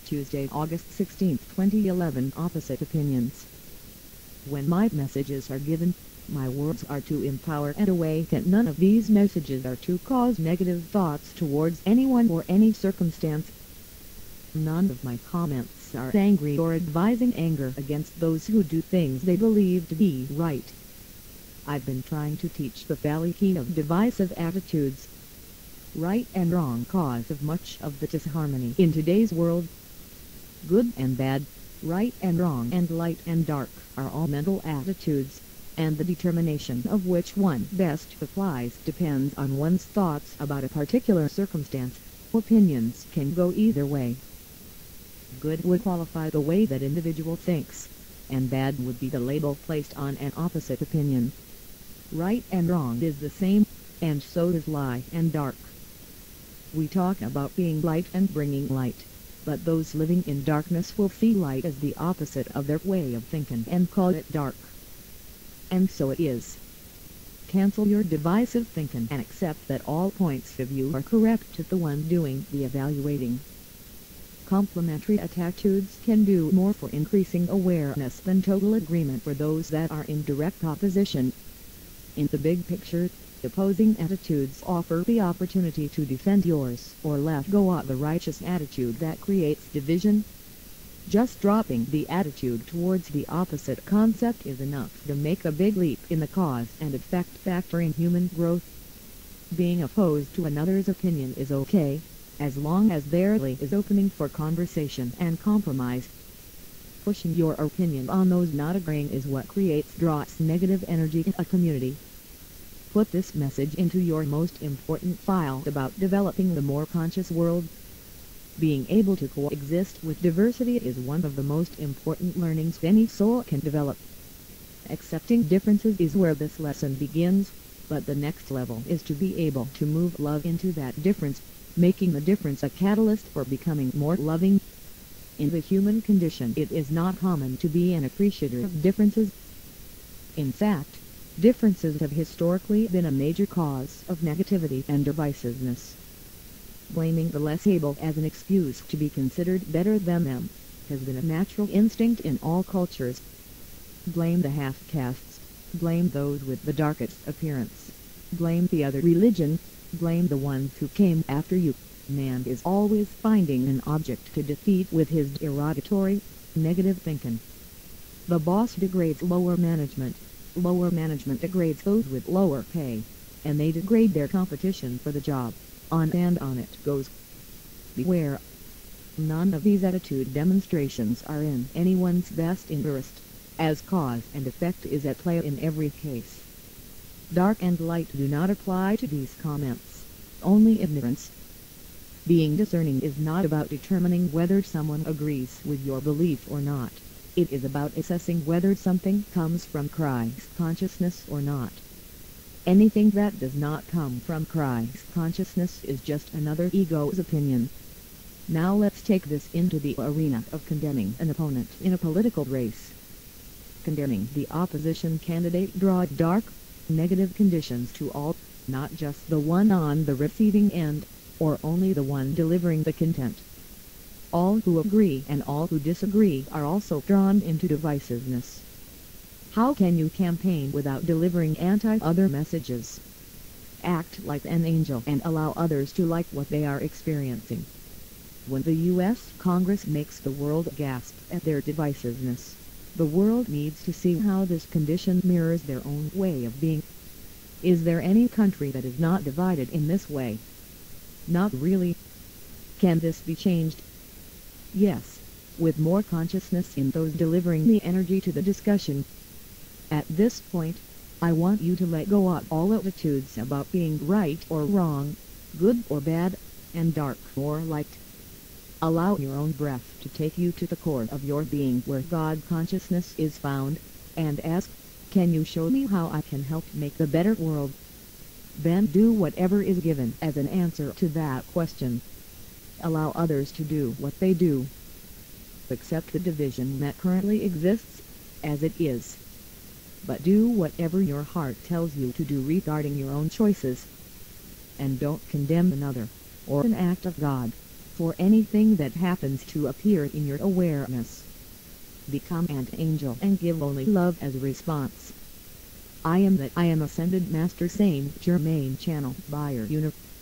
Tuesday, August 16, 2011. Opposite opinions. When my messages are given, my words are to empower and awaken. None of these messages are to cause negative thoughts towards anyone or any circumstance. None of my comments are angry or advising anger against those who do things they believe to be right. I've been trying to teach the fallicy of divisive attitudes. Right and wrong cause of much of the disharmony in today's world. Good and bad, right and wrong, and light and dark are all mental attitudes, and the determination of which one best applies depends on one's thoughts about a particular circumstance. Opinions can go either way. Good would qualify the way that individual thinks, and bad would be the label placed on an opposite opinion. Right and wrong is the same, and so is light and dark. We talk about being light and bringing light, but those living in darkness will see light as the opposite of their way of thinking and call it dark. And so it is. Cancel your divisive thinking and accept that all points of view are correct to the one doing the evaluating. Complementary attitudes can do more for increasing awareness than total agreement for those that are in direct opposition. In the big picture, opposing attitudes offer the opportunity to defend yours or let go of the righteous attitude that creates division. Just dropping the attitude towards the opposite concept is enough to make a big leap in the cause and effect factor in human growth. Being opposed to another's opinion is okay, as long as there is opening for conversation and compromise. Pushing your opinion on those not agreeing is what draws negative energy in a community. Put this message into your most important file about developing the more conscious world. Being able to coexist with diversity is one of the most important learnings any soul can develop. Accepting differences is where this lesson begins, but the next level is to be able to move love into that difference, making the difference a catalyst for becoming more loving. In the human condition, it is not common to be appreciative of differences. In fact, differences have historically been a major cause of negativity and divisiveness. Blaming the less able as an excuse to be considered better than them has been a natural instinct in all cultures. Blame the half-castes, blame those with the darkest appearance, blame the other religion, blame the ones who came after you. Man is always finding an object to defeat with his derogatory, negative thinking. The boss degrades lower management degrades those with lower pay, and they degrade their competition for the job. On and on it goes. Beware. None of these attitude demonstrations are in anyone's best interest, as cause and effect is at play in every case. Dark and light do not apply to these comments, only ignorance. Being discerning is not about determining whether someone agrees with your belief or not. It is about assessing whether something comes from Christ's consciousness or not. Anything that does not come from Christ's consciousness is just another ego's opinion. Now let's take this into the arena of condemning an opponent in a political race. Condemning the opposition candidate draws dark, negative conditions to all, not just the one on the receiving end, or only the one delivering the content. All who agree and all who disagree are also drawn into divisiveness. How can you campaign without delivering anti-other messages? Act like an angel and allow others to like what they are experiencing. When the U.S. Congress makes the world gasp at their divisiveness, the world needs to see how this condition mirrors their own way of being. Is there any country that is not divided in this way? Not really. Can this be changed? Yes, with more consciousness in those delivering the energy to the discussion. At this point, I want you to let go of all attitudes about being right or wrong, good or bad, and dark or light. Allow your own breath to take you to the core of your being where God consciousness is found, and ask, can you show me how I can help make a better world? Then do whatever is given as an answer to that question. Allow others to do what they do. Accept the division that currently exists, as it is. But do whatever your heart tells you to do regarding your own choices. And don't condemn another, or an act of God. for anything that happens to appear in your awareness. Become an angel and give only love as a response. I am that I am Ascended Master Saint Germain, channeled by your universe.